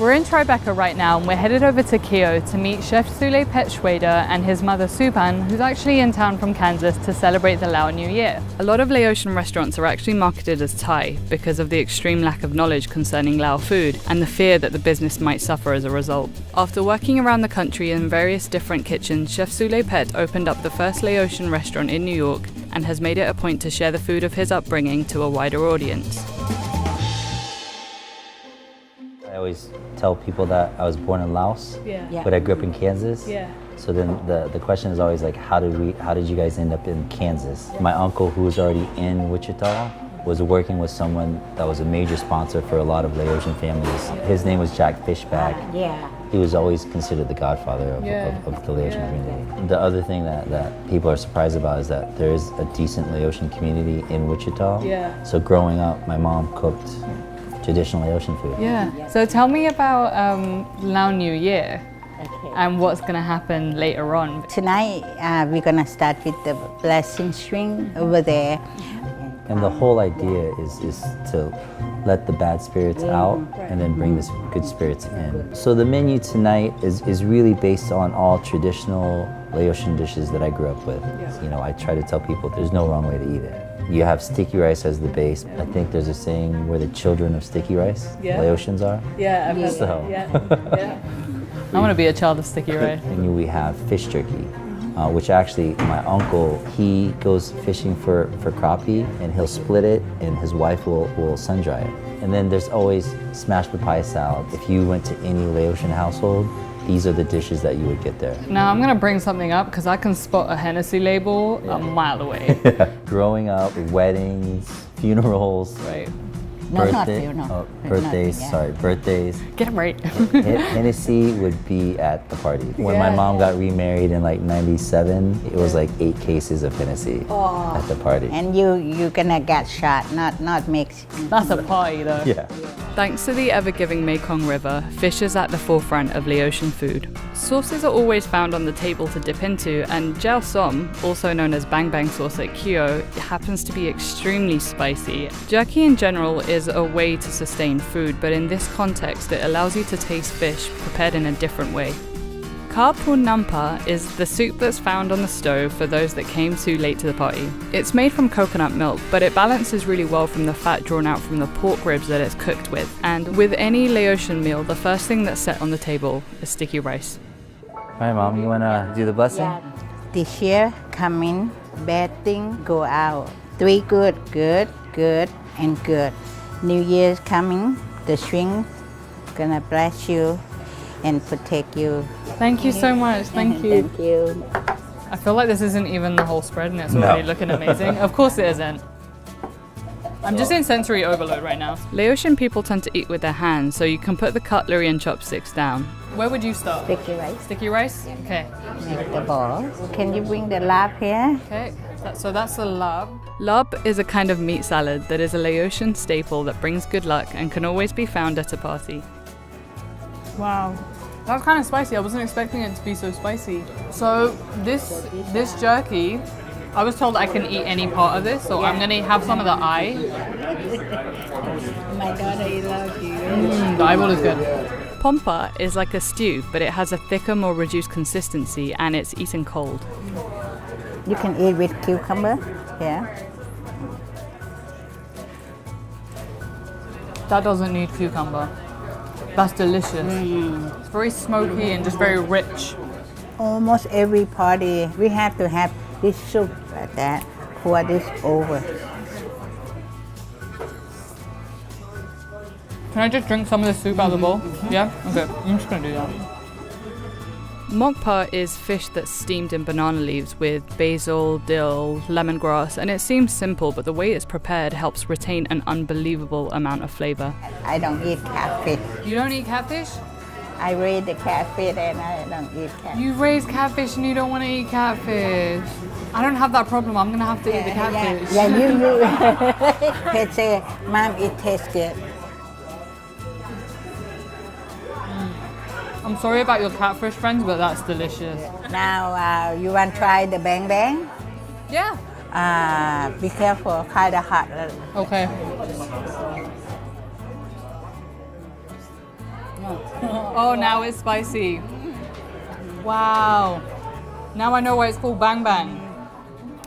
We're in Tribeca right now and we're headed over to khe-yo to meet Chef Sule Petschwader and his mother Supan, who's actually in town from Kansas to celebrate the Lao New Year. A lot of Laotian restaurants are actually marketed as Thai because of the extreme lack of knowledge concerning Lao food and the fear that the business might suffer as a result. After working around the country in various different kitchens, Chef Sule Pet opened up the first Laotian restaurant in New York and has made it a point to share the food of his upbringing to a wider audience. I always tell people that I was born in Laos, but I grew up in Kansas. So then the question is always like, how did you guys end up in Kansas? My uncle, who was already in Wichita, was working with someone that was a major sponsor for a lot of Laotian families. His name was Jack Fishback. He was always considered the godfather of the Laotian community. The other thing that people are surprised about is that there is a decent Laotian community in Wichita. So growing up, my mom cooked traditional Laotian food. So tell me about Lao New Year and what's going to happen later on. Tonight, we're going to start with the blessing string over there. And the whole idea is to let the bad spirits out and then bring the good spirits in. So the menu tonight is really based on all traditional Laotian dishes that I grew up with. You know, I try to tell people there's no wrong way to eat it. You have sticky rice as the base. I think there's a saying, we're the children of sticky rice. Laotians are. I've heard that. I want to be a child of sticky rice. And we have fish jerky, which actually my uncle, he goes fishing for crappie and he'll split it and his wife will sun dry it. And then there's always smashed papaya salad. If you went to any Laotian household, these are the dishes that you would get there. Now I'm going to bring something up because I can spot a Hennessy label a mile away. Growing up, weddings, funerals. Birthdays. Get them right. Hennessy would be at the party. When my mom got remarried in like '97, it was like 8 cases of Hennessy at the party. And you're gonna get shot, not mix. That's a party though. Thanks to the ever-giving Mekong River, fish is at the forefront of Laotian food. Sauces are always found on the table to dip into, and jiao som, also known as bang bang sauce at khe-yo, happens to be extremely spicy. Jerky in general is a way to sustain food, but in this context it allows you to taste fish prepared in a different way. Ka pun nampa is the soup that's found on the stove for those that came too late to the party. It's made from coconut milk, but it balances really well from the fat drawn out from the pork ribs that it's cooked with. And with any Laotian meal, the first thing that's set on the table is sticky rice. Alright, Mom, you wanna do the blessing? This year, come in, bad thing, go out. 3 good, and good. New Year's coming, the string gonna bless you and protect you. Thank you so much. Thank you. Thank you. I feel like this isn't even the whole spread and it's already looking amazing. Of course it isn't. I'm just in sensory overload right now. Laotian people tend to eat with their hands, so you can put the cutlery and chopsticks down. Where would you start? Sticky rice. Sticky rice? Okay. Make the balls. Can you bring the lab here? Okay. So that's a lab. Lab is a kind of meat salad that is a Laotian staple that brings good luck and can always be found at a party. Wow. That's kind of spicy. I wasn't expecting it to be so spicy. So this jerky, I was told I can eat any part of this, so I'm gonna have some of the eye. My daughter loves you. The eyeball is good. Pompa is like a stew, but it has a thicker, more reduced consistency and it's eaten cold. You can eat with cucumber, That doesn't need cucumber. That's delicious. It's very smoky and just very rich. Almost every party, we have to have this soup like that. Pour this over. Can I just drink some of the soup out of the bowl? Yeah? Okay, I'm just gonna do that. Mokpa is fish that's steamed in banana leaves with basil, dill, lemongrass, and it seems simple, but the way it's prepared helps retain an unbelievable amount of flavor. I don't eat catfish. You don't eat catfish? I raise the catfish and I don't eat catfish. You raise catfish and you don't want to eat catfish. I don't have that problem. I'm gonna have to eat the catfish. You. They say, Mom, it tastes good. I'm sorry about your catfish friends, but that's delicious. Now, you want to try the bang bang? Yeah. Be careful, kind of hot. Okay. Oh, now it's spicy. Wow. Now I know why it's called bang bang.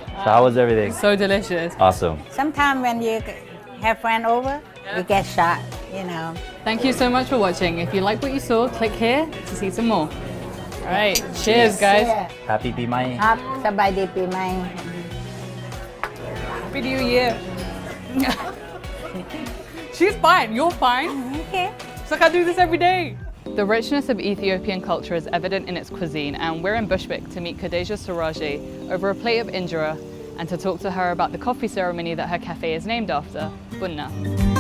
So how was everything? So delicious. Awesome. Sometimes when you have friend over, you get shot, you know. Thank you so much for watching. If you like what you saw, click here to see some more. All right, cheers, guys. Happy Be My. ครับสบายดีปีใหม่ Happy New Year. She's fine, you're fine. Okay. It's like I do this every day. The richness of Ethiopian culture is evident in its cuisine, and we're in Bushwick to meet Khadija Saraji over a plate of injera and to talk to her about the coffee ceremony that her cafe is named after, Bunna.